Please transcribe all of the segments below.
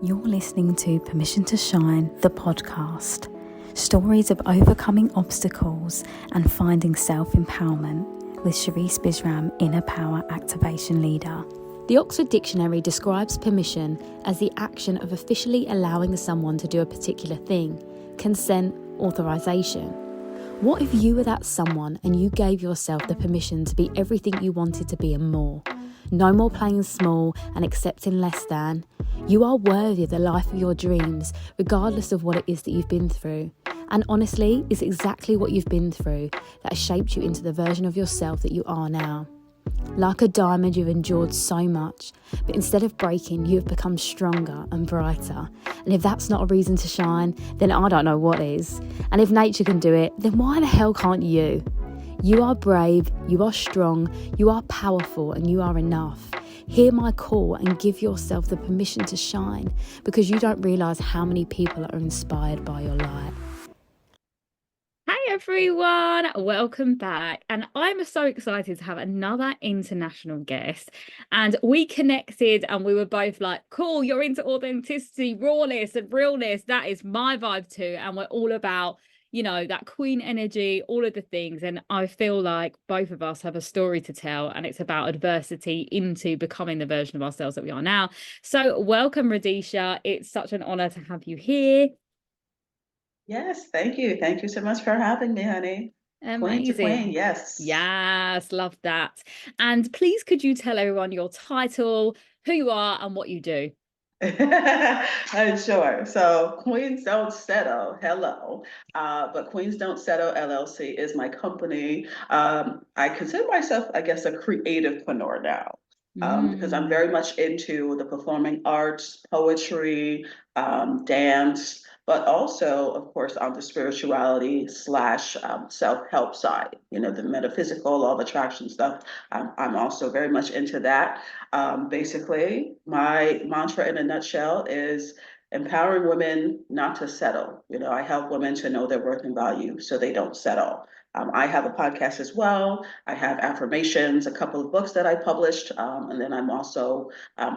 You're listening to Permission to Shine, the podcast. Stories of overcoming obstacles and finding self-empowerment with Sherisse Bisram, Inner Power Activation Leader. The Oxford Dictionary describes permission as the action of officially allowing someone to do a particular thing, consent, authorization. What if you were that someone and you gave yourself the permission to be everything you wanted to be and more? No more playing small and accepting less than. You are worthy of the life of your dreams, regardless of what it is that you've been through. And honestly, it's exactly what you've been through that has shaped you into the version of yourself that you are now. Like a diamond, you've endured so much, but instead of breaking, you have become stronger and brighter. And if that's not a reason to shine, then I don't know what is. And if nature can do it, then why the hell can't you? You are brave, you are strong, you are powerful, and you are enough. Hear my call and give yourself the permission to shine, because you don't realise how many people are inspired by your light. Hi everyone, welcome back. And I'm so excited to have another international guest. And we connected and we were both like, cool, you're into authenticity, rawness and realness. That is my vibe too. And we're all about, that queen energy, all of the things. And I feel like both of us have a story to tell, and it's about adversity into becoming the version of ourselves that we are now. So welcome, Radesha. It's such an honor to have you here. Yes, thank you. Thank you so much for having me, honey. Queen to Amazing. queen, yes. Yes, love that. And please, could you tell everyone your title, who you are, and what you do? Sure. So Queens Don't Settle, hello. But Queens Don't Settle LLC is my company. I consider myself, I guess, a creativepreneur now. Because I'm very much into the performing arts, poetry, dance, but also, of course, on the spirituality slash self-help side, the metaphysical, law of attraction stuff. I'm also very much into that. Basically, my mantra in a nutshell is empowering women not to settle. I help women to know their worth and value so they don't settle. I have a podcast as well. I have affirmations, a couple of books that I published, and then I'm also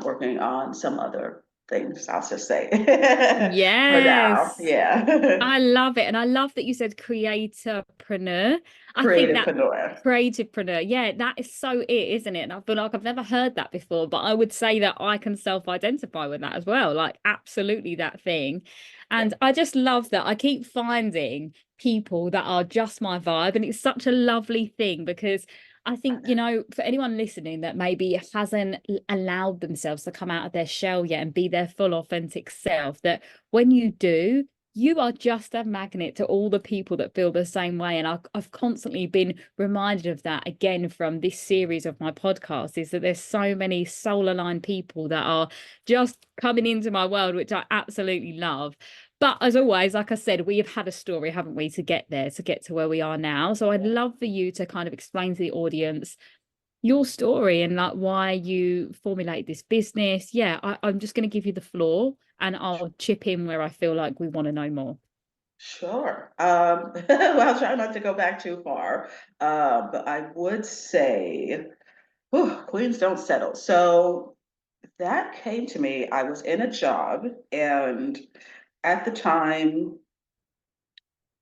working on some other things, I'll just say. For now, Yes. yeah. I love it. And I love that you said creatorpreneur. I think that Creativepreneur. creativepreneur, yeah, that is so it, isn't it? And I feel like I've never heard that before, but I would say that I can self-identify with that as well. Like absolutely that thing. Yeah. And I just love that. I keep finding people that are just my vibe. And it's such a lovely thing because I think, for anyone listening that maybe hasn't allowed themselves to come out of their shell yet and be their full authentic self, that when you do, you are just a magnet to all the people that feel the same way. And I've constantly been reminded of that again from this series of my podcast, is that there's so many soul aligned people that are just coming into my world, which I absolutely love. But as always, like I said, we have had a story, haven't we, to get there, to get to where we are now. So I'd love for you to kind of explain to the audience your story and like why you formulate this business. Yeah, I'm just going to give you the floor and I'll chip in where I feel like we want to know more. Sure. Well, I'll try not to go back too far. But I would say, Queens don't settle. So that came to me. I was in a job, and at the time,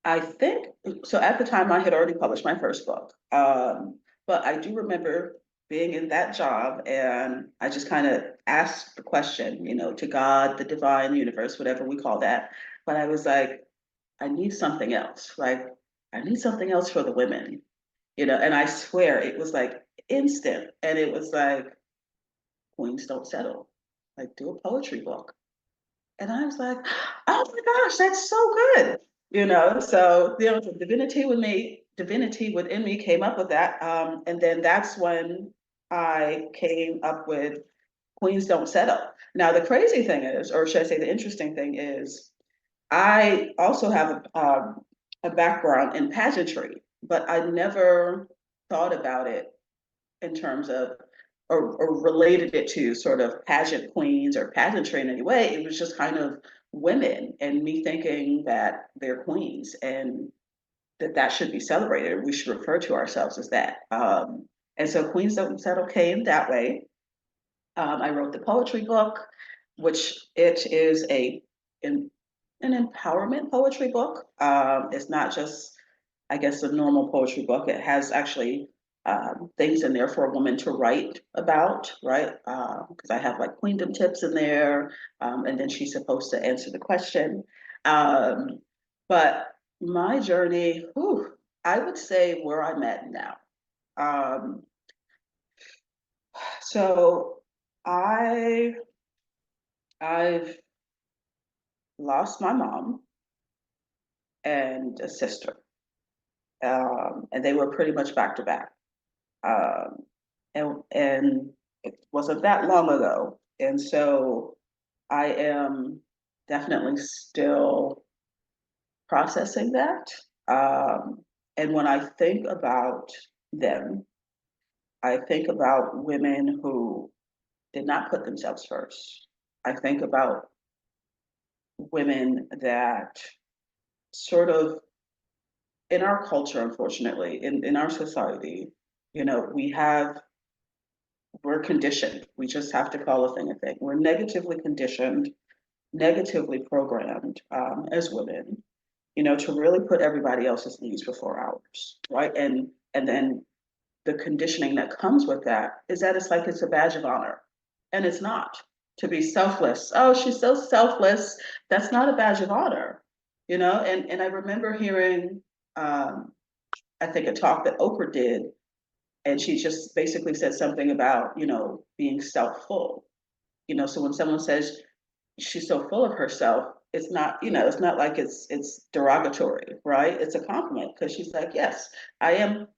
I think, so at the time I had already published my first book. But I do remember being in that job, and I just kind of asked the question, to God, the divine universe, whatever we call that. But I was like, I need something else. Like, I need something else for the women, and I swear it was like instant. And it was like, Queens don't settle. Like, do a poetry book. And I was like, oh my gosh, that's so good. So the divinity within me came up with that. And then that's when I came up with Queens Don't Settle. Now the crazy thing is, or should I say the interesting thing is, I also have a background in pageantry, but I never thought about it in terms of or related it to sort of pageant queens or pageantry in any way. It was just kind of women and me thinking that they're queens and that should be celebrated. We should refer to ourselves as that. And so Queens Don't Settle came that way. I wrote the poetry book. which it is an empowerment poetry book. It's not just, I guess, a normal poetry book. It has actually things in there for a woman to write about, right? Because I have like queendom tips in there, and then she's supposed to answer the question. Um, but my journey, whew, I would say where I'm at now. Um, so I I've lost my mom and a sister, and they were pretty much back to back. Um, and it wasn't that long ago, and so I am definitely still processing that. Um, and when I think about them, I think about women who did not put themselves first. I think about women that sort of in our culture, unfortunately, in our society, you know, we're conditioned. We just have to call a thing a thing. We're negatively conditioned, negatively programmed as women, you know, to really put everybody else's needs before ours, right? And then the conditioning that comes with that is that it's like it's a badge of honor, and it's not. To be selfless. Oh, she's so selfless. That's not a badge of honor, you know. And I remember hearing, um, I think a talk that Oprah did, and she just basically said something about, you know, being self-full. You know, so when someone says she's so full of herself, it's not, you know, it's not like it's derogatory, right? It's a compliment because she's like, yes, I am,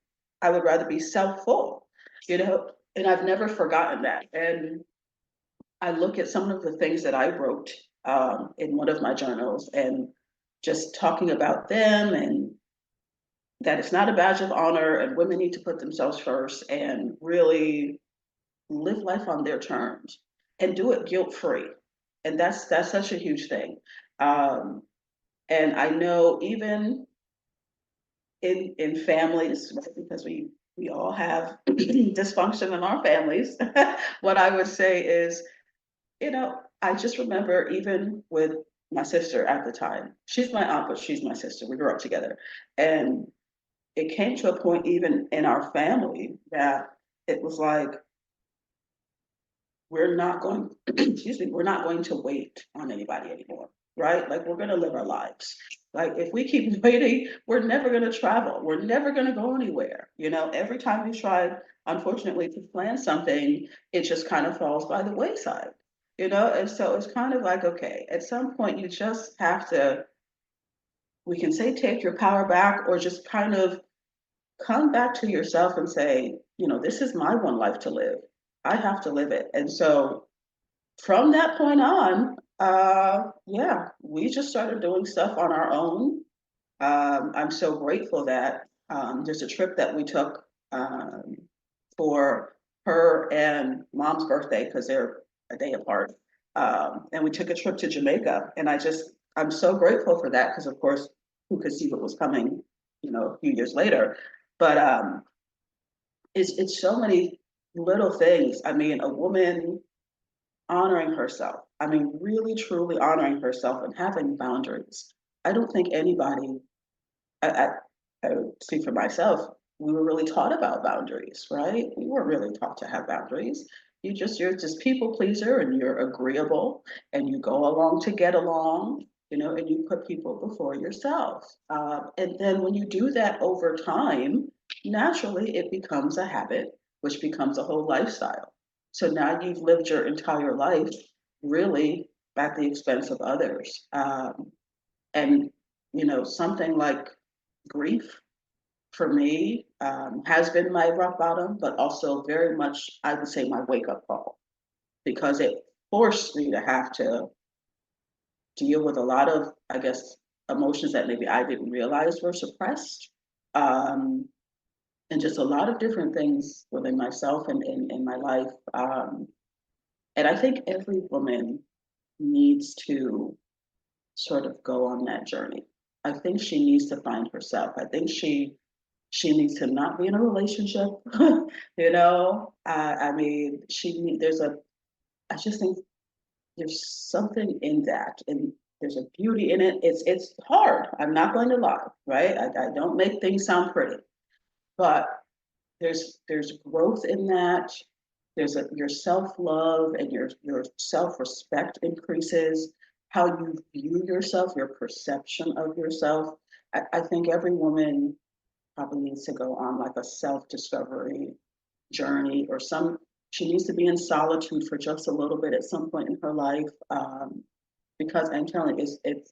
I would rather be self-full, you know, and I've never forgotten that. And I look at some of the things that I wrote in one of my journals and just talking about them and that it's not a badge of honor and women need to put themselves first and really live life on their terms and do it guilt free. And that's such a huge thing. Um, and I know even in families, right, because we all have dysfunction in our families, what I would say is, you know, I just remember even with my sister at the time, she's my aunt, but she's my sister. We grew up together. And it came to a point even in our family that it was like, we're not going, excuse me, we're not going to wait on anybody anymore, right? Like we're going to live our lives. Like if we keep waiting, we're never going to travel. We're never going to go anywhere. You know, every time we try, unfortunately, to plan something, it just kind of falls by the wayside, you know? And so it's kind of like, okay, at some point you just have to, we can say take your power back or just kind of come back to yourself and say, you know, this is my one life to live. I have to live it. And so from that point on, yeah, we just started doing stuff on our own. I'm so grateful that there's a trip that we took for her and mom's birthday because they're a day apart. And we took a trip to Jamaica. And I'm so grateful for that because, of course, who could see what was coming, you know, a few years later. But it's so many little things. I mean, a woman honoring herself. I mean, really, truly honoring herself and having boundaries. I don't think anybody, I, I, I speak for myself, we were really taught about boundaries, right? We weren't really taught to have boundaries. You're just people pleaser and you're agreeable and you go along to get along, you know, and you put people before yourself. And then when you do that over time, naturally it becomes a habit, which becomes a whole lifestyle. So now you've lived your entire life really at the expense of others. And, you know, something like grief for me has been my rock bottom, but also very much, I would say, my wake up call because it forced me to have to deal with a lot of, I guess, emotions that maybe I didn't realize were suppressed. Um, and just a lot of different things within myself and in my life. And I think every woman needs to sort of go on that journey. I think she needs to find herself. I think she needs to not be in a relationship. You know, I mean, there's a. I just think there's something in that, and there's a beauty in it. It's hard. I'm not going to lie, right? I don't make things sound pretty, but there's growth in that. Your self-love and your self-respect increases. How you view yourself, your perception of yourself. I think every woman probably needs to go on like a self-discovery journey, or she needs to be in solitude for just a little bit at some point in her life, because I'm telling you,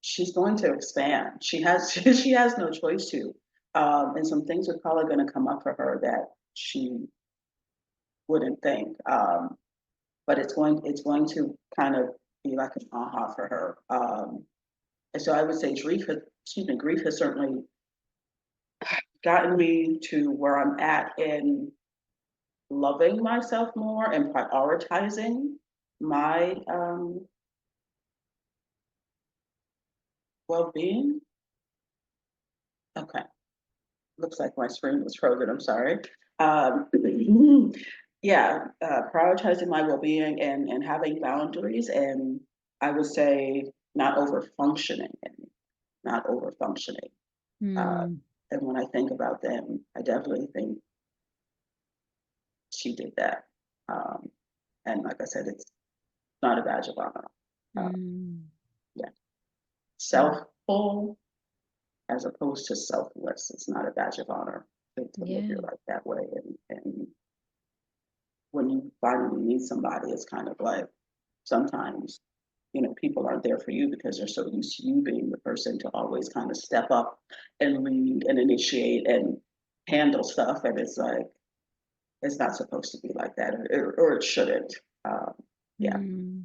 she's going to expand. She has she has no choice to, and some things are probably going to come up for her that she wouldn't think. But it's going to kind of be like an aha for her. And so I would say grief has certainly gotten me to where I'm at in loving myself more and prioritizing my well-being. Okay, looks like my screen was frozen. I'm sorry. Um, yeah, prioritizing my well-being and having boundaries, and I would say not over functioning and not over functioning. Uh, Mm, and when I think about them, I definitely think she did that. Um, and like I said, it's not a badge of honor. Uh, mm, yeah, mm. selfful as opposed to selfless. It's not a badge of honor to live Yeah. your life that way. And when you finally meet somebody, it's kind of like sometimes, people aren't there for you because they're so used to you being the person to always kind of step up and lead and initiate and handle stuff. And it's like, it's not supposed to be like that, or it shouldn't. Um, yeah. Mm.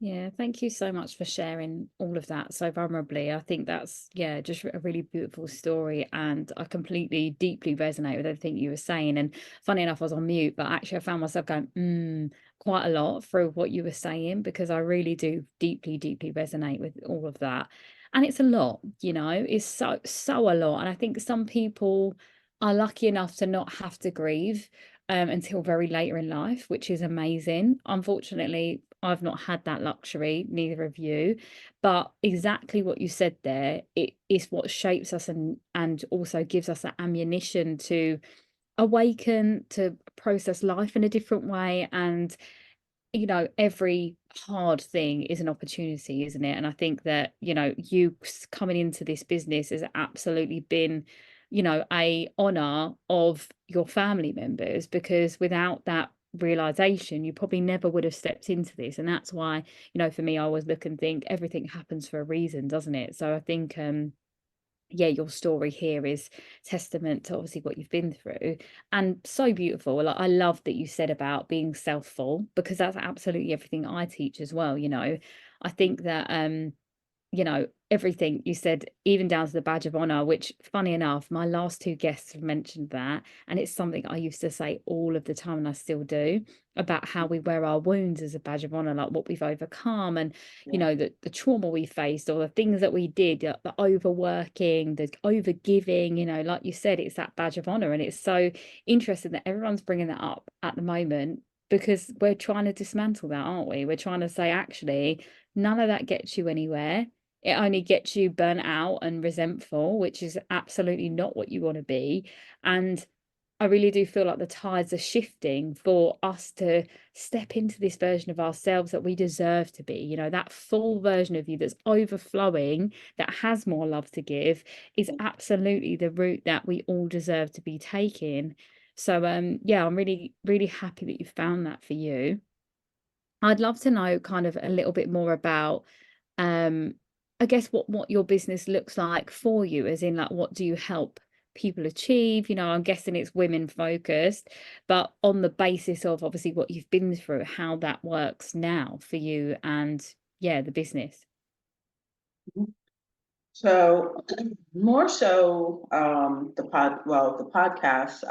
Yeah, thank you so much for sharing all of that so vulnerably. I think that's, yeah, just a really beautiful story. And I completely, deeply resonate with everything you were saying. And funny enough, I was on mute, but actually I found myself going, quite a lot through what you were saying, because I really do deeply, deeply resonate with all of that. And it's a lot, it's so, so a lot. And I think some people are lucky enough to not have to grieve until very later in life, which is amazing. Unfortunately, I've not had that luxury, neither of you. But exactly what you said there, it is what shapes us and also gives us that ammunition to awaken, to process life in a different way. And every hard thing is an opportunity, isn't it? And I think that, you coming into this business has absolutely been, a honor of your family members, because without that realization, you probably never would have stepped into this. And that's why, for me, I always look and think everything happens for a reason, doesn't it? So I think, yeah, your story here is testament to obviously what you've been through, and so beautiful. Like, I love that you said about being selfful, because that's absolutely everything I teach as well. I think that everything you said, even down to the badge of honor, which, funny enough, my last two guests have mentioned that. And it's something I used to say all of the time, and I still do, about how we wear our wounds as a badge of honor, like what we've overcome, and, Yeah. the trauma we faced, or the things that we did, the overworking, the overgiving, like you said, it's that badge of honor. And it's so interesting that everyone's bringing that up at the moment, because we're trying to dismantle that, aren't we? We're trying to say, actually, none of that gets you anywhere. It only gets you burnt out and resentful, which is absolutely not what you want to be. And I really do feel like the tides are shifting for us to step into this version of ourselves that we deserve to be, that full version of you that's overflowing, that has more love to give, is absolutely the route that we all deserve to be taking. So yeah, I'm really, really happy that you found that for you. I'd love to know kind of a little bit more about um I guess what your business looks like for you, as in, like, what do you help people achieve? I'm guessing it's women focused, but on the basis of obviously what you've been through, how that works now for you and, yeah, the business. So more so the podcast,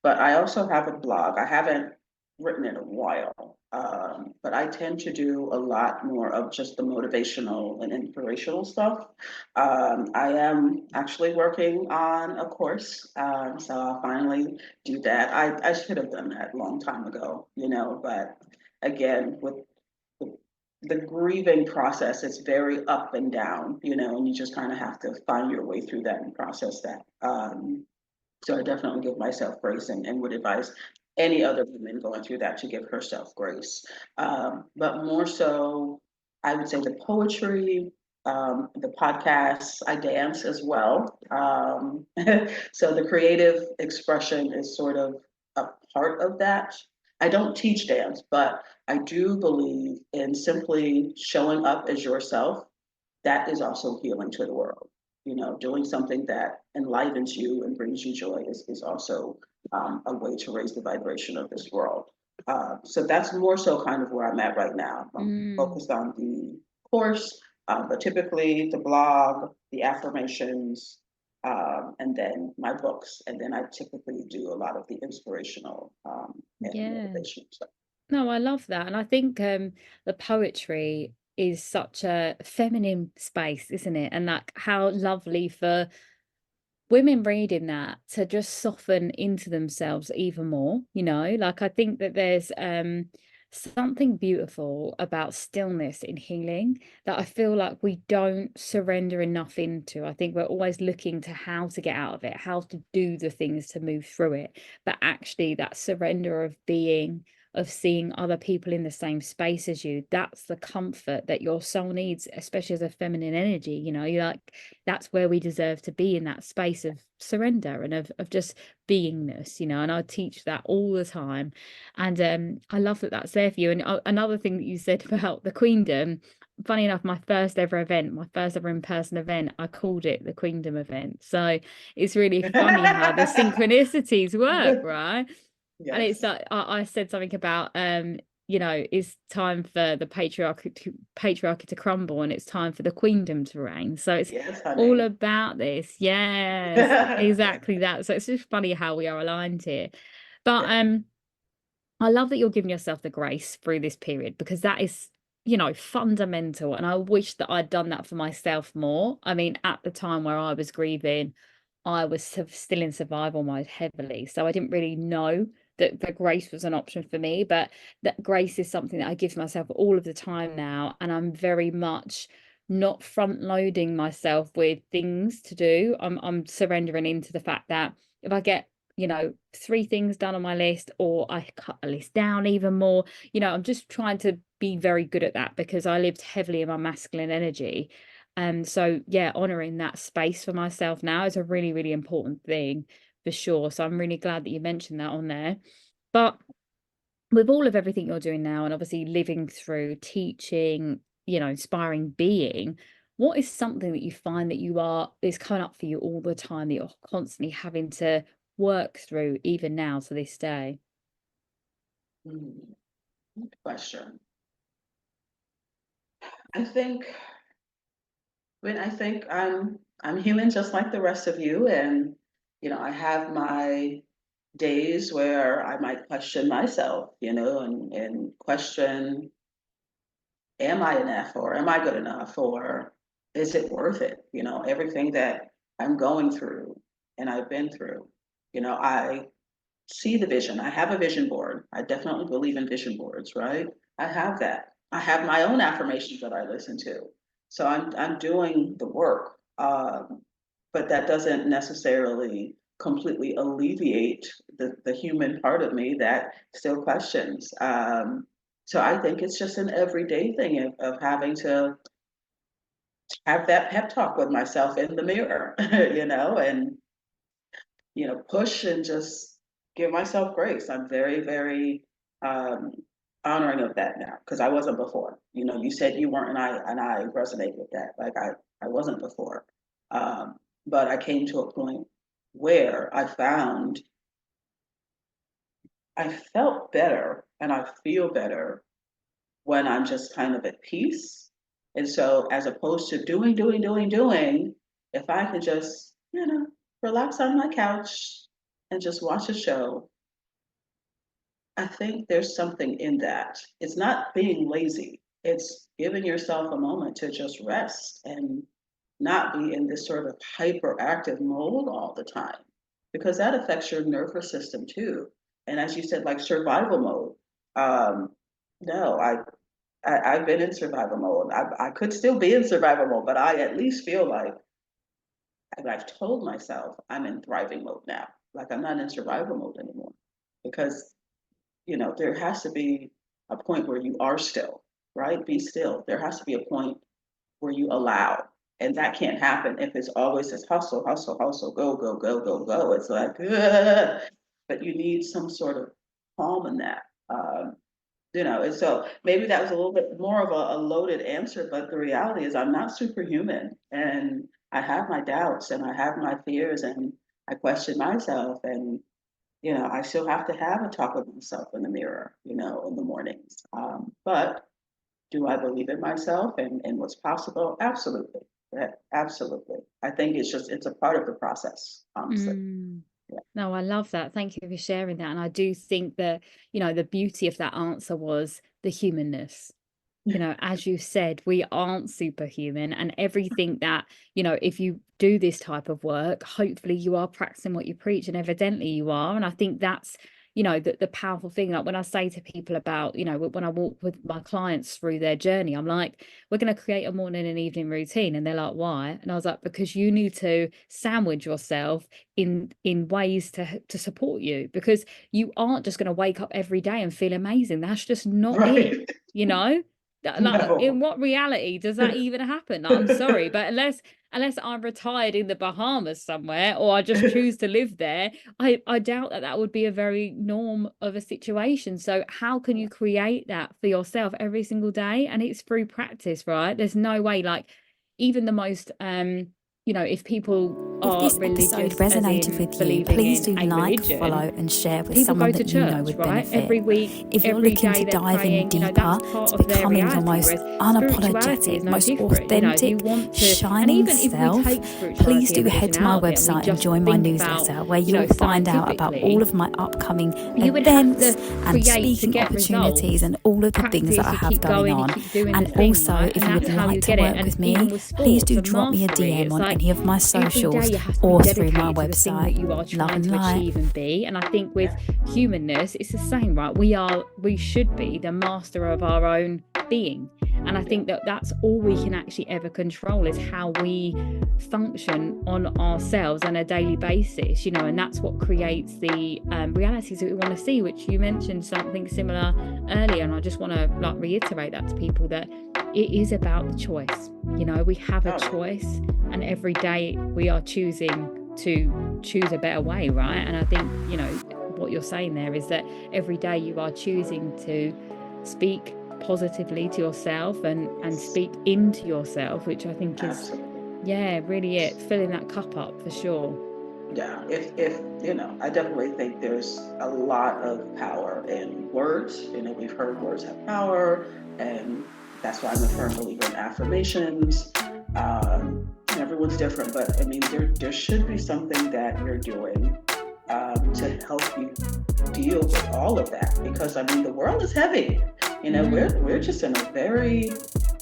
but I also have a blog. I haven't written in a while, but I tend to do a lot more of just the motivational and inspirational stuff. I am actually working on a course, so I'll finally do that. I should have done that a long time ago, but again, with the grieving process is very up and down, and you just kind of have to find your way through that and process that. So I definitely give myself grace, and would advise any other woman going through that to give herself grace. But more so, I would say the poetry, the podcasts, I dance as well. So the creative expression is sort of a part of that. I don't teach dance, but I do believe in simply showing up as yourself. That is also healing to the world. Doing something that enlivens you and brings you joy is also a way to raise the vibration of this world. So that's more so kind of where I'm at right now. I'm focused on the course, but typically the blog, the affirmations, and then my books. And then I typically do a lot of the inspirational and motivational stuff. No, I love that. And I think the poetry is such a feminine space, isn't it? And like how lovely for women reading that to just soften into themselves even more, like I think that there's something beautiful about stillness in healing that I feel like we don't surrender enough into. I think we're always looking to how to get out of it, how to do the things to move through it, but actually that surrender of being, of seeing other people in the same space as you, that's the comfort that your soul needs, especially as a feminine energy. You're like, that's where we deserve to be, in that space of surrender and of just beingness, and I teach that all the time. And I love that that's there for you. And another thing that you said about the queendom, funny enough, my first ever in-person event, I called it the Queendom event. So it's really funny how the synchronicities work, right? And it's Yes. like I said something about it's time for the patriarchy to crumble, and it's time for the queendom to reign. So it's Yes, all honey. about this. Yes, exactly that. So it's just funny how we are aligned here. But I love that you're giving yourself the grace through this period, because that is, fundamental. And I wish that I'd done that for myself more. I mean, at the time where I was grieving, I was still in survival mode heavily. So I didn't really know that the grace was an option for me. But that grace is something that I give myself all of the time now. And I'm very much not front loading myself with things to do. I'm surrendering into the fact that if I get 3 things done on my list, or I cut the list down even more, I'm just trying to be very good at that, because I lived heavily in my masculine energy. So yeah, honoring that space for myself now is a really, really important thing for sure. So I'm really glad that you mentioned that on there. But with all of everything you're doing now, and obviously living through teaching, inspiring being, what is something that you find that is coming up for you all the time, that you're constantly having to work through even now to this day? Good question. I think I think I'm human just like the rest of you, and I have my days where I might question myself, and question, am I enough, or am I good enough, or is it worth it? Everything that I'm going through and I've been through. I see the vision. I have a vision board. I definitely believe in vision boards, right? I have that. I have my own affirmations that I listen to. So I'm doing the work, but that doesn't necessarily completely alleviate the human part of me that still questions. So I think it's just an everyday thing of having to have that pep talk with myself in the mirror, and push and just give myself grace. I'm very, very um, honoring of that now, because I wasn't before. You said you weren't, and I resonate with that. Like I wasn't before, but I came to a point where I felt better and I feel better when I'm just kind of at peace. And so, as opposed to doing, if I can just, relax on my couch and just watch a show, I think there's something in that. It's not being lazy, it's giving yourself a moment to just rest and not be in this sort of hyperactive mode all the time, because that affects your nervous system too. And as you said, like survival mode. No, I've been in survival mode. I could still be in survival mode, but I at least feel like, and I've told myself I'm in thriving mode now. Like I'm not in survival mode anymore, because there has to be a point where you are still, right? Be still. There has to be a point where you allow, and that can't happen if it's always this hustle, hustle, hustle, go, go, go, go, go. It's like, ugh. But you need some sort of calm in that. And so maybe that was a little bit more of a loaded answer, but the reality is I'm not superhuman, and I have my doubts and I have my fears, and I question myself, and I still have to have a talk with myself in the mirror, in the mornings. But do I believe in myself and what's possible? Absolutely. Yeah, absolutely. I think it's a part of the process, honestly. Mm. Yeah. No, I love that. Thank you for sharing that. And I do think that, the beauty of that answer was the humanness. As you said, we aren't superhuman, and everything that, if you do this type of work, hopefully you are practicing what you preach, and evidently you are. And I think that's, the powerful thing. Like when I say to people about, when I walk with my clients through their journey, I'm like, we're going to create a morning and evening routine. And they're like, why? And I was like, because you need to sandwich yourself in ways to support you, because you aren't just going to wake up every day and feel amazing. That's just not it, Right. Like, No. in what reality does that even happen? Like, I'm sorry, but unless I'm retired in the Bahamas somewhere, or I just choose to live there, I doubt that would be a very norm of a situation. So how can you create that for yourself every single day? And it's through practice, right? There's no way, like even the most if people If are this religious, episode as resonated in with you, believing please in do a like, religion, follow, and share with people someone go to that you know church, would right? benefit. Every week, If you're every looking day to they're dive in praying. deeper, That's part to of their becoming your reality. most Whereas spirituality unapologetic, is no most different. If authentic, you want to, and shining even if we self, take please spirituality do and head to my religion out of it, and we website and just join my think newsletter, about, where you'll find out about all of my upcoming you would have events to and create to speaking get opportunities results. and all of the things that Practice, I you have keep going going, you on. keep doing the And thing, also, right? if And you would that's how like you to get it. work And with me, even with please sports do and drop me a mastery, DM it's on like any of my every socials day you have to or be through my dedicated to the thing that website. you are Love trying and to light. achieve and be. And I think with humanness, it's the same, right? We should be the master of our own being. And I think that that's all we can actually ever control, is how we function on ourselves on a daily basis, and that's what creates the realities that we want to see, which you mentioned something similar earlier. And I just want to reiterate that to people, that it is about the choice. We have a choice, and every day we are choosing to choose a better way, right? And I think, what you're saying there is that every day you are choosing to speak positively to yourself and speak into yourself, which I think is really it, filling that cup up for sure. Yeah, if I definitely think there's a lot of power in words. We've heard words have power, and that's why I'm a firm believer in affirmations. Everyone's different, but I mean, there should be something that you're doing to help you deal with all of that, because I mean, the world is heavy. We're just in a very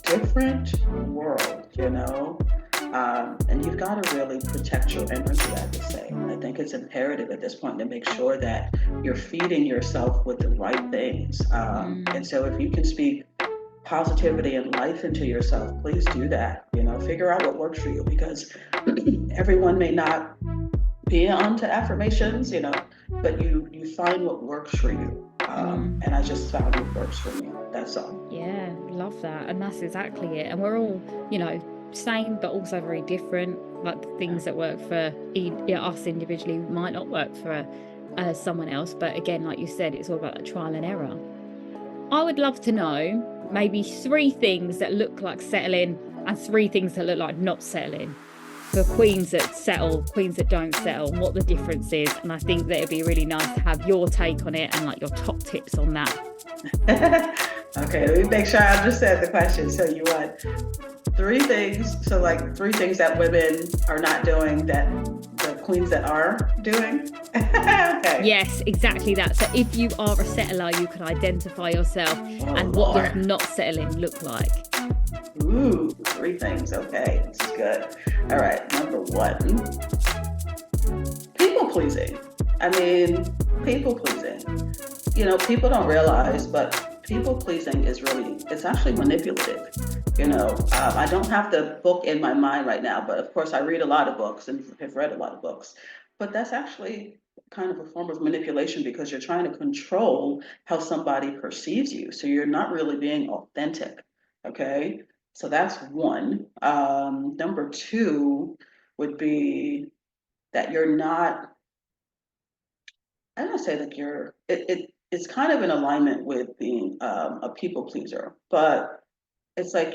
different world, and you've got to really protect your energy, I would say. I think it's imperative at this point to make sure that you're feeding yourself with the right things. And so if you can speak positivity and life into yourself, please do that. Figure out what works for you, because everyone may not be onto affirmations, but you find what works for you. And I just found what works for me. That's all. Yeah, love that. And that's exactly it. And we're all, same, but also very different. Like the things that work for us individually might not work for someone else. But again, like you said, it's all about that trial and error. I would love to know maybe 3 things that look like settling and 3 things that look like not settling, for queens that settle, queens that don't settle, and what the difference is. And I think that it'd be really nice to have your take on it and your top tips on that. Okay, let me make sure I understand the question. So you want 3 things, 3 things that women are not doing that the queens that are doing? Okay. Yes, exactly that. So if you are a settler, you can identify yourself and what does not settling look like. Ooh, 3 things. Okay, this is good. All right, number 1, people pleasing. I mean, people pleasing. People don't realize, but people pleasing is really, it's actually manipulative. I don't have the book in my mind right now, but of course I read a lot of books and have read a lot of books. But that's actually kind of a form of manipulation because you're trying to control how somebody perceives you. So you're not really being authentic. Okay. So that's one. Number two would be that you're not, I don't say that it's kind of in alignment with being a people pleaser, but it's like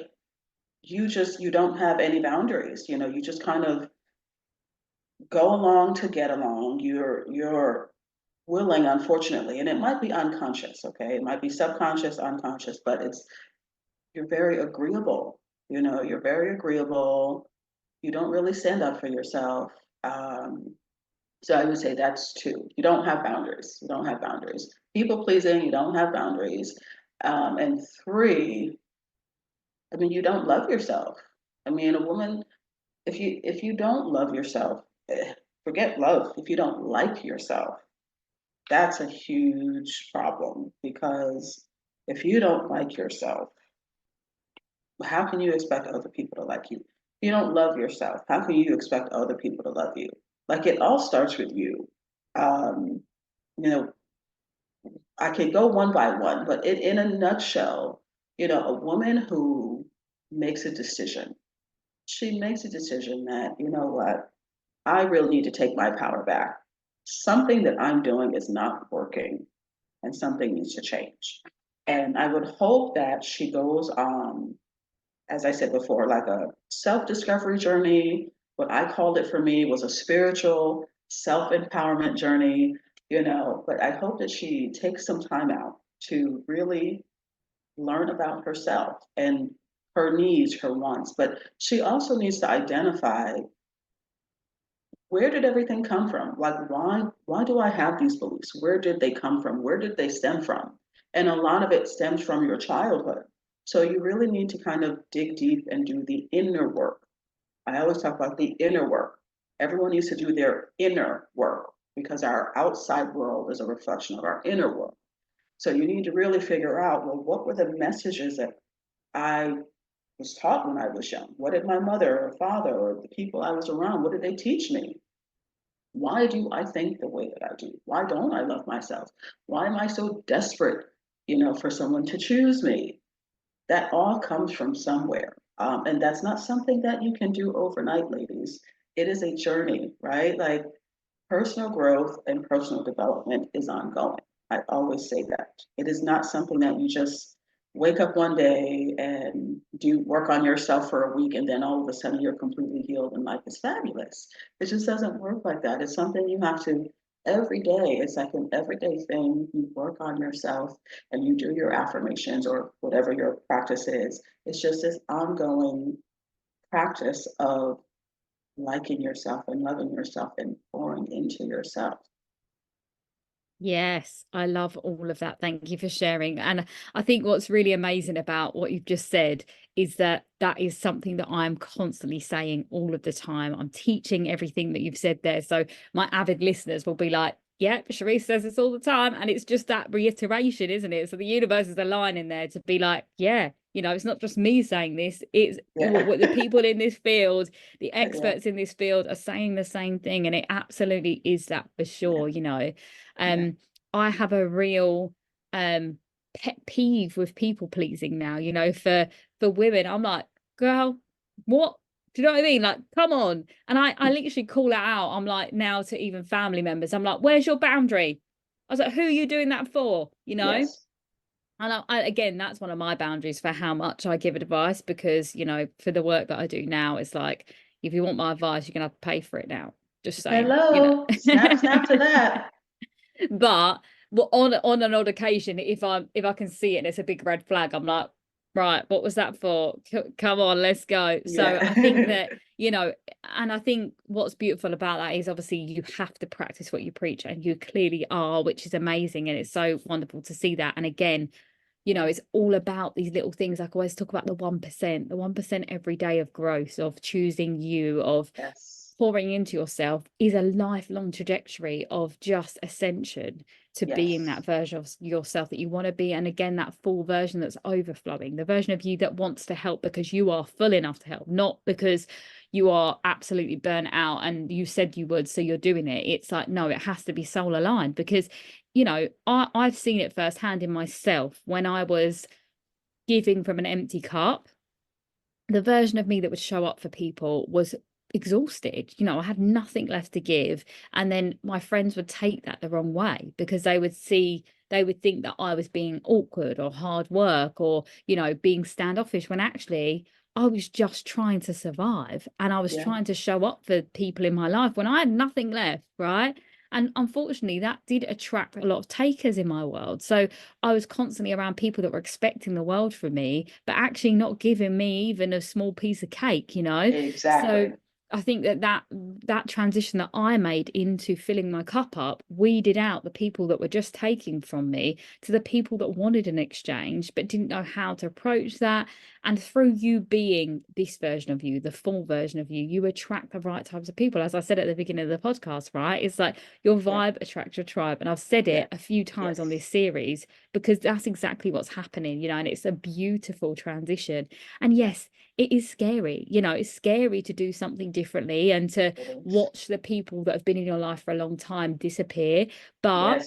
you don't have any boundaries. You just kind of go along to get along. You're willing, unfortunately, and it might be unconscious, okay? It might be subconscious, unconscious, but you're very agreeable. You're very agreeable. You don't really stand up for yourself. So I would say that's two. You don't have boundaries. You don't have boundaries. People pleasing, you don't have boundaries. And three, I mean, you don't love yourself. I mean, a woman, if you don't love yourself, forget love. If you don't like yourself, that's a huge problem because if you don't like yourself, how can you expect other people to like you? If you don't love yourself, how can you expect other people to love you? Like it all starts with you. Um, you know, I can go one by one, but in a nutshell, a woman who makes a decision, she makes a decision that, you know what, I really need to take my power back. Something that I'm doing is not working and something needs to change. And I would hope that she goes on, as I said before, like a self-discovery journey. What I called it for me was a spiritual self-empowerment journey, but I hope that she takes some time out to really learn about herself and her needs, her wants, but she also needs to identify where did everything come from? Like, why do I have these beliefs? Where did they come from? Where did they stem from? And a lot of it stems from your childhood. So you really need to kind of dig deep and do the inner work. I always talk about the inner work. Everyone needs to do their inner work because our outside world is a reflection of our inner world. So you need to really figure out, well, what were the messages that I was taught when I was young? What did my mother or father or the people I was around, what did they teach me? Why do I think the way that I do? Why don't I love myself? Why am I so desperate, for someone to choose me? That all comes from somewhere. And that's not something that you can do overnight, ladies. It is a journey, right? Like personal growth and personal development is ongoing. I always say that. It is not something that you just wake up one day and do work on yourself for a week and then all of a sudden you're completely healed and life is fabulous. It just doesn't work like that. It's something you have to every day. It's like an everyday thing. You work on yourself and you do your affirmations or whatever your practice is. It's just this ongoing practice of liking yourself and loving yourself and pouring into yourself. Yes, I love all of that. Thank you for sharing. And I think what's really amazing about what you've just said is that that is something that I'm constantly saying all of the time. I'm teaching everything that you've said there. So my avid listeners will be like, yeah, Sherisse says this all the time. And it's just that reiteration, isn't it? So the universe is aligning there to be like, yeah, it's not just me saying this. It's what the people in this field, the experts in this field are saying the same thing. And it absolutely is that for sure, I have a real pet peeve with people pleasing now, for women. I'm like, girl, what? Do you know what I mean? Like, come on. And I literally call it out. I'm like, now to even family members, I'm like, where's your boundary? I was like, who are you doing that for? Yes. And again, that's one of my boundaries for how much I give advice, because, for the work that I do now, it's like, if you want my advice, you're going to have to pay for it now. Just saying. Hello. Snap to that. But on an odd occasion, if I can see it and it's a big red flag, I'm like, right, what was that for? Come on, let's go. So I think that, and I think what's beautiful about that is obviously you have to practice what you preach, and you clearly are, which is amazing. And it's so wonderful to see that. And again, it's all about these little things. Like I always talk about the 1% every day of growth, of choosing you, of pouring into yourself, is a lifelong trajectory of just ascension to being that version of yourself that you want to be. And again, that full version that's overflowing, the version of you that wants to help because you are full enough to help, not because you are absolutely burnt out and you said you would, so you're doing it. It's like, no, it has to be soul aligned, because, you know, I've seen it firsthand in myself. When I was giving from an empty cup, the version of me that would show up for people was exhausted. You know, I had nothing left to give. And then my friends would take that the wrong way, because they would think that I was being awkward or hard work, or, you know, being standoffish, when actually I was just trying to survive, and I was trying to show up for people in my life when I had nothing left, right? And unfortunately, that did attract a lot of takers in my world. So I was constantly around people that were expecting the world from me, but actually not giving me even a small piece of cake, you know? Exactly. So I think that transition that I made into filling my cup up weeded out the people that were just taking from me to the people that wanted an exchange but didn't know how to approach that. And through you being this version of you, the full version of you, you attract the right types of people. As I said at the beginning of the podcast, right? It's like your vibe attracts your tribe. And I've said it a few times on this series, because that's exactly what's happening, you know, and it's a beautiful transition. And yes, it is scary. You know, it's scary to do something differently and to watch the people that have been in your life for a long time disappear. But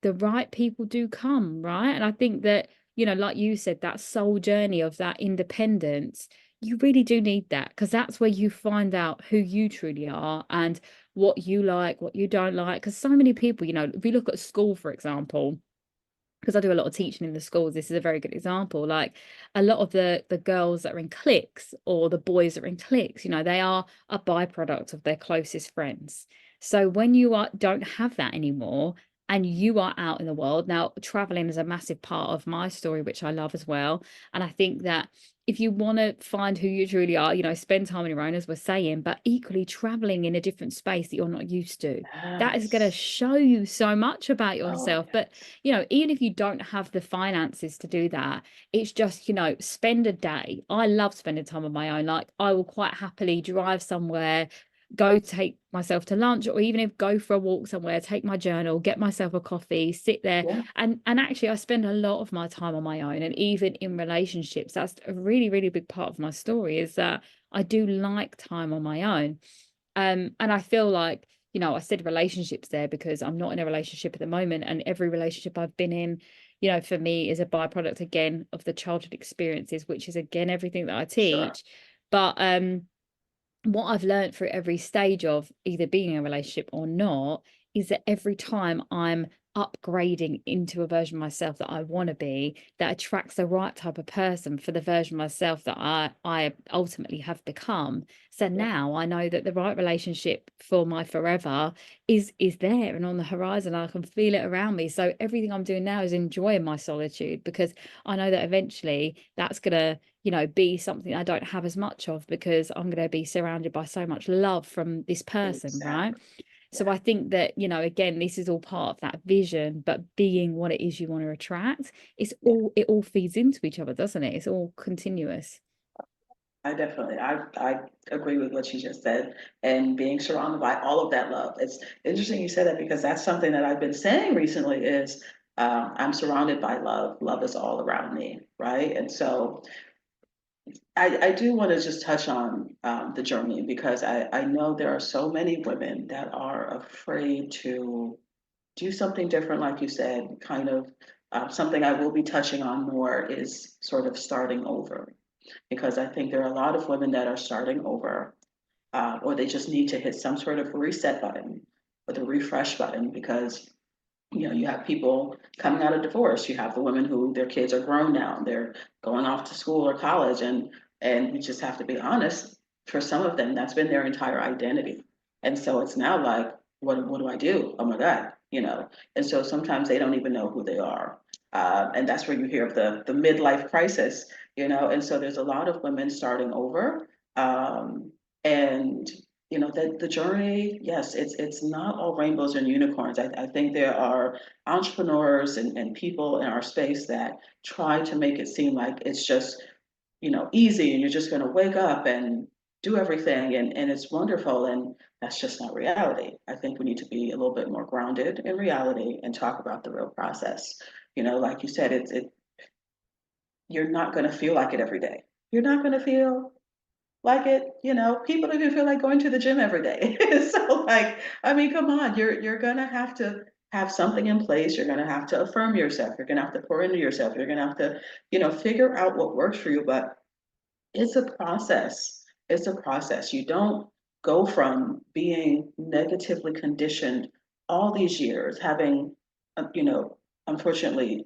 the right people do come, right? And I think that, you know, like you said, that soul journey of that independence, you really do need that, because that's where you find out who you truly are and what you like, what you don't like. Because so many people, you know, if we look at school, for example, because I do a lot of teaching in the schools, this is a very good example. Like, a lot of the girls that are in cliques, or the boys that are in cliques, you know, they are a byproduct of their closest friends. So when you don't have that anymore, and you are out in the world now, traveling is a massive part of my story, which I love as well. And I think that if you want to find who you truly are, you know, spend time on your own, as we're saying, but equally traveling in a different space that you're not used to, that is going to show you so much about yourself. But, you know, even if you don't have the finances to do that, it's just, you know, spend a day. I love spending time on my own. Like, I will quite happily drive somewhere, go take myself to lunch, or even if go for a walk somewhere, take my journal, get myself a coffee, sit there. And actually I spend a lot of my time on my own. And even in relationships, that's a really, really big part of my story, is that I do like time on my own. And I feel like, you know, I said relationships there because I'm not in a relationship at the moment, and every relationship I've been in, you know, for me is a byproduct again of the childhood experiences, which is again everything that I teach. But what I've learned through every stage of either being in a relationship or not is that every time I'm upgrading into a version of myself that I want to be, that attracts the right type of person for the version of myself that I ultimately have become. So now I know that the right relationship for my forever is there and on the horizon. I can feel it around me. So everything I'm doing now is enjoying my solitude, because I know that eventually that's gonna, you know, be something I don't have as much of, because I'm going to be surrounded by so much love from this person, right? So I think that, you know, again, this is all part of that vision, but being what it is you want to attract, it all feeds into each other, doesn't it? It's all continuous. I agree with what you just said, and being surrounded by all of that love. It's interesting you said that, because that's something that I've been saying recently is I'm surrounded by love. Love is all around me, right? And so I do want to just touch on the journey, because I know there are so many women that are afraid to do something different, like you said, kind of something I will be touching on more is sort of starting over, because I think there are a lot of women that are starting over, or they just need to hit some sort of reset button or the refresh button, because you know, you have people coming out of divorce. You have the women who their kids are grown now, they're going off to school or college, and we just have to be honest. For some of them, that's been their entire identity, and so it's now like, what do I do? Oh my God, you know. And so sometimes they don't even know who they are, and that's where you hear of the midlife crisis, you know. And so there's a lot of women starting over, and you know, the journey, yes, it's not all rainbows and unicorns. I think there are entrepreneurs and people in our space that try to make it seem like it's just, you know, easy, and you're just going to wake up and do everything and it's wonderful. And that's just not reality. I think we need to be a little bit more grounded in reality and talk about the real process. Like you said, you're not going to feel like it every day. You're not going to feel like it. People don't even feel like going to the gym every day. So like, I mean, come on, you're going to have to have something in place. You're going to have to affirm yourself. You're going to have to pour into yourself. You're going to have to, figure out what works for you. But it's a process. It's a process. You don't go from being negatively conditioned all these years, having, unfortunately,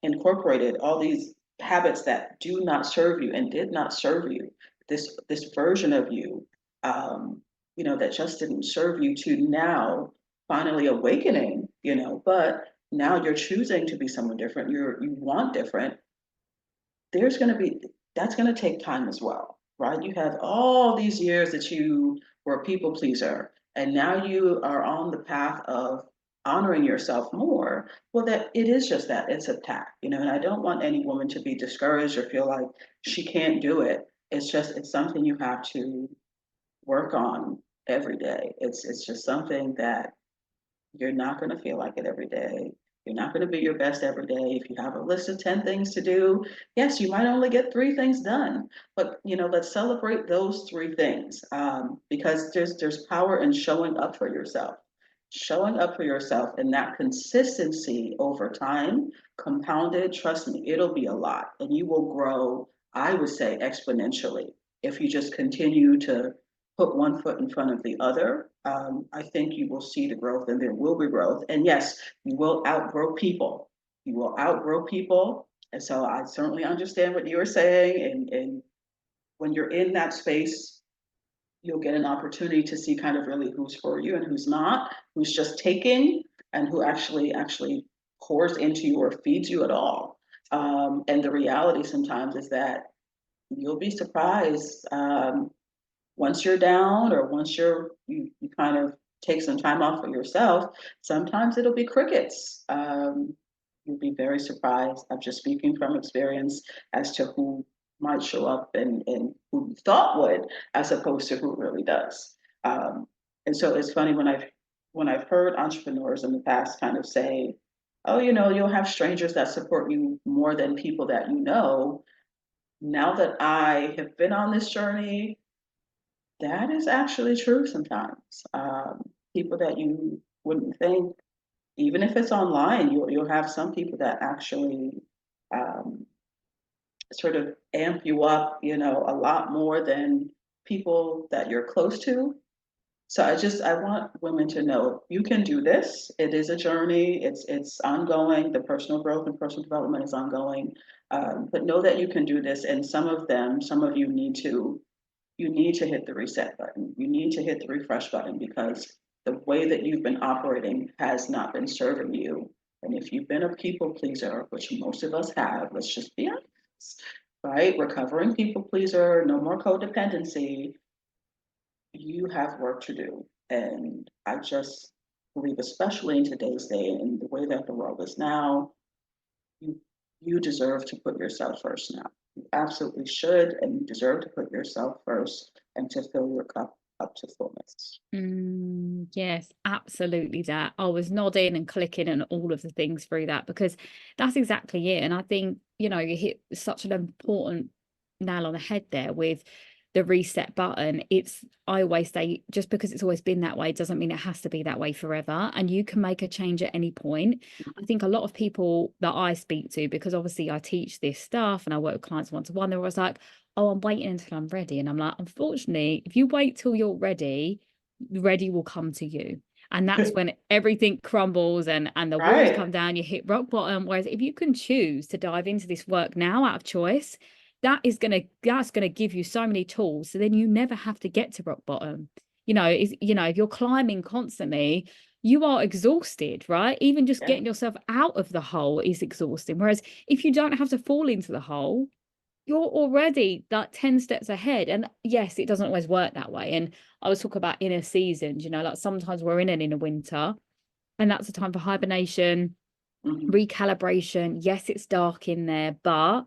incorporated all these habits that do not serve you and did not serve you. This version of you, that just didn't serve you, to now finally awakening. But now you're choosing to be someone different. You want different. There's going to be That's going to take time as well, right? You have all these years that you were a people pleaser, and now you are on the path of honoring yourself more. Well, that it is just that it's a path, and I don't want any woman to be discouraged or feel like she can't do it. It's something you have to work on every day. It's just something that you're not going to feel like it every day. You're not going to be your best every day. If you have a list of 10 things to do, yes, you might only get 3 things done. But let's celebrate those 3 things, because there's power in showing up for yourself. Showing up for yourself, and that consistency over time, compounded, trust me, it'll be a lot, and you will grow, I would say, exponentially if you just continue to put one foot in front of the other. I think you will see the growth, and there will be growth. And yes, you will outgrow people. You will outgrow people. And so I certainly understand what you were saying. And when you're in that space, you'll get an opportunity to see kind of really who's for you and who's not, who's just taking, and who actually pours into you or feeds you at all. And the reality sometimes is that you'll be surprised. Once you're down, or once you kind of take some time off for yourself, sometimes it'll be crickets. You'll be very surprised. I'm just speaking from experience as to who might show up and who you thought would, as opposed to who really does. And so it's funny when I've heard entrepreneurs in the past kind of say, "Oh, you'll have strangers that support you more than people that you know." Now that I have been on this journey, that is actually true sometimes. People that you wouldn't think, even if it's online, you'll have some people that actually um, sort of amp you up, a lot more than people that you're close to. So I want women to know you can do this. It is a journey. It's ongoing. The personal growth and personal development is ongoing. But know that you can do this. And some of you need to hit the reset button. You need to hit the refresh button, because the way that you've been operating has not been serving you. And if you've been a people pleaser, which most of us have, let's just be honest, right? Recovering people pleaser, no more codependency. You have work to do. And I just believe, especially in today's day and the way that the world is now, you you deserve to put yourself first now. You absolutely should, and you deserve to put yourself first and to fill your cup up to fullness. Yes, absolutely that. I was nodding and clicking and all of the things through that, because that's exactly it. And I think, you hit such an important nail on the head there with the reset button. I always say, just because it's always been that way doesn't mean it has to be that way forever. And you can make a change at any point. I think a lot of people that I speak to, because obviously I teach this stuff and I work with clients one-to-one, they're always like, "Oh, I'm waiting until I'm ready." And I'm like, unfortunately, if you wait till you're ready will come to you. And that's when everything crumbles and the walls come Right. down, you hit rock bottom. Whereas if you can choose to dive into this work now out of choice, that's gonna give you so many tools. So then you never have to get to rock bottom. If you're climbing constantly, you are exhausted, right? Even just Yeah. getting yourself out of the hole is exhausting. Whereas if you don't have to fall into the hole, you're already like 10 steps ahead. And yes, it doesn't always work that way. And I was talking about inner seasons, like sometimes we're in an inner winter, and that's a time for hibernation, Mhm. recalibration. Yes, it's dark in there, but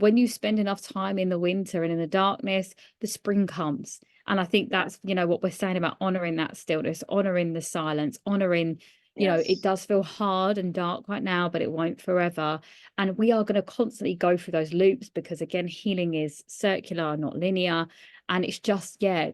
when you spend enough time in the winter and in the darkness, the spring comes. And I think that's, you know, what we're saying about honoring that stillness, honoring the silence, honoring, you know, it Yes. does feel hard and dark right now, but it won't forever. And we are going to constantly go through those loops because, again, healing is circular, not linear. And it's just, yeah,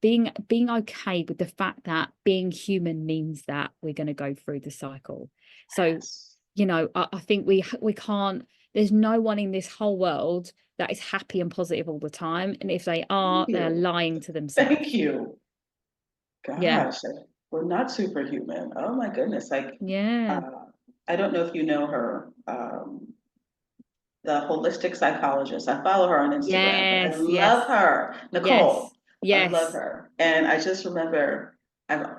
being okay with the fact that being human means that we're going to go through the cycle. So, Yes. you know, I think we can't, there's no one in this whole world that is happy and positive all the time. And if they are, Thank they're you. lying to themselves. Thank you. Yeah. Gosh, we're not superhuman. Oh my goodness. Like, Yeah. I don't know if you know her, the holistic psychologist. I follow her on Instagram, but I Yes. love Yes. her. Yes. Nicole. I love Yes. her. And I just remember I,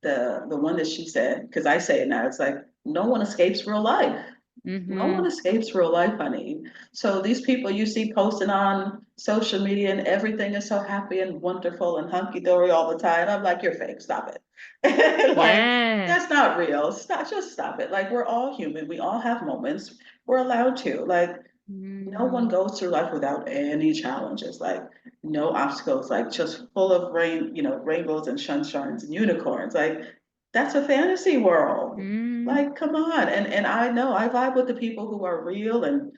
the one that she said, because I say it now, it's like, no one escapes real life. No one Mm-hmm. escapes real life, honey. So these people you see posting on social media and everything is so happy and wonderful and hunky-dory all the time. I'm like, you're fake. Stop it. Like, Yeah. that's not real. Stop, just stop it. Like, we're all human. We all have moments. We're allowed to. Like, no one Mm, goes through life without any challenges, like no obstacles, like just full of rainbows and sunshines and unicorns. Like, that's a fantasy world. mm, Like, come on. And I know I vibe with the people who are real and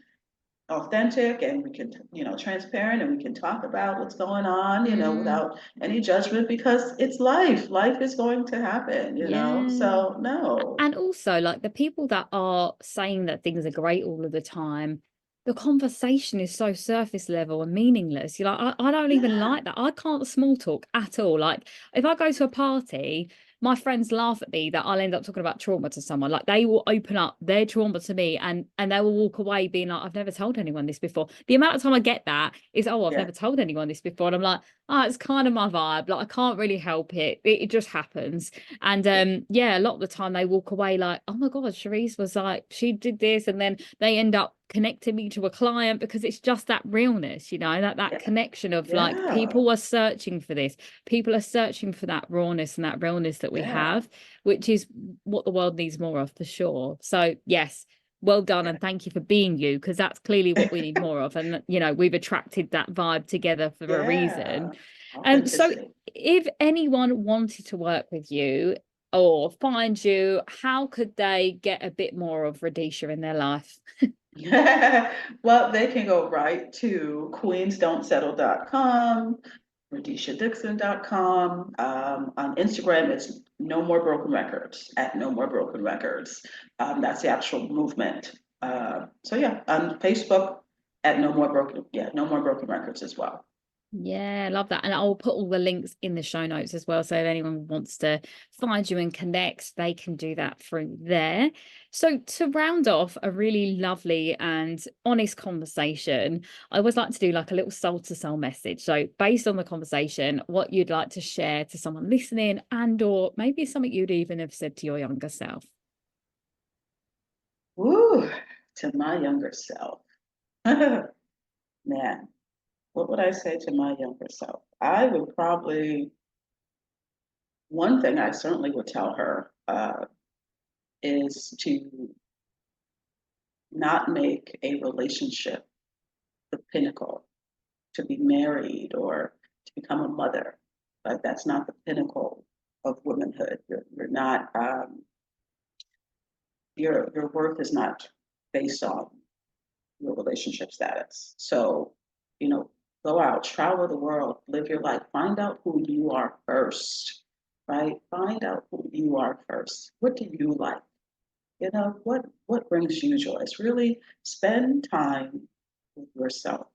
authentic, and we can, transparent, and we can talk about what's going on, mm. without any judgment, because it's life. Life is going to happen, Yeah. So no. And also, like, the people that are saying that things are great all of the time, the conversation is so surface level and meaningless. You're like, I don't even Yeah. like that. I can't small talk at all. Like, if I go to a party, my friends laugh at me that I'll end up talking about trauma to someone. Like, they will open up their trauma to me, and they will walk away being like, I've never told anyone this before. The amount of time I get that is, oh, I've Yeah. never told anyone this before. And I'm like, oh, it's kind of my vibe. Like, I can't really help it. It just happens. And yeah, a lot of the time they walk away like, oh my God, Sherisse was like, she did this, and then they end up connecting me to a client because it's just that realness, that Yeah. connection of like, Yeah. people are searching for this. People are searching for that rawness and that realness that we Yeah. have, which is what the world needs more of, for sure. So yes, well done, Yeah. and thank you for being you, because that's clearly what we need more of. And we've attracted that vibe together for a reason. Yeah. So Authenticity. if anyone wanted to work with you or find you, how could they get a bit more of Radesha in their life? Well, they can go right to queensdon'tsettle.com, radeshadixon.com. On Instagram, it's No More Broken Records, at No More Broken Records. That's the actual movement. So yeah, on Facebook at No More Broken, No More Broken Records as well. Yeah, I love that. And I'll put all the links in the show notes as well. So if anyone wants to find you and connect, they can do that through there. So to round off a really lovely and honest conversation, I always like to do like a little soul to soul message. So based on the conversation, what you'd like to share to someone listening, and or maybe something you'd even have said to your younger self. Woo, to my younger self. Man, what would I say to my younger self? I would probably, one thing I certainly would tell her is to not make a relationship the pinnacle, to be married or to become a mother. Like, that's not the pinnacle of womanhood. You're not, your worth is not based on your relationship status. So, go out, travel the world, live your life, find out who you are first, right? Find out who you are first. What do you like? What brings you joy? It's really spend time with yourself.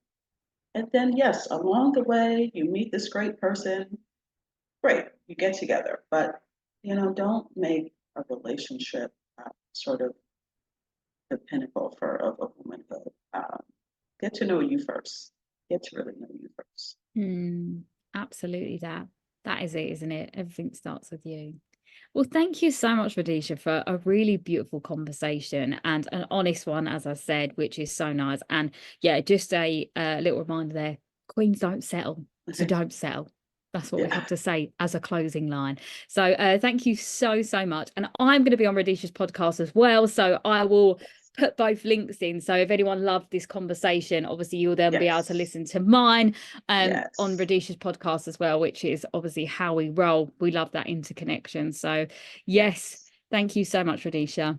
And then, yes, along the way, you meet this great person, great, you get together. But, don't make a relationship sort of the pinnacle of womanhood. Get to know you first. Get to really know you first. Absolutely, that is it, isn't it? Everything starts with you. Well, thank you so much, Radesha, for a really beautiful conversation and an honest one, as I said, which is so nice. And yeah, just a little reminder there: queens don't settle, so don't settle. That's what we Yeah. have to say as a closing line. So thank you so much. And I'm going to be on Radesha's podcast as well, so I will put both links in. So if anyone loved this conversation, obviously you'll then be able to Yes. listen to mine on Yes. Radesha's podcast as well, which is obviously how we roll. We love that interconnection. So yes, thank you so much, Radesha.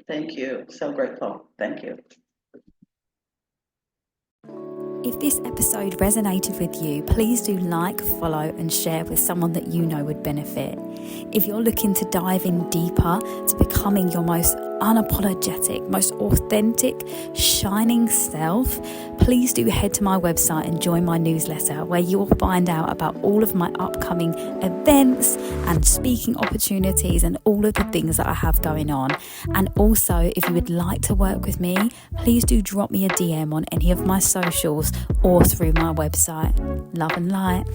Thank you. So grateful. Thank you. If this episode resonated with you, please do like, follow, and share with someone that you know would benefit. If you're looking to dive in deeper to becoming your most unapologetic, most authentic, shining self, please do head to my website and join my newsletter, where you will find out about all of my upcoming events and speaking opportunities and all of the things that I have going on. And also, if you would like to work with me, please do drop me a DM on any of my socials or through my website. Love and light.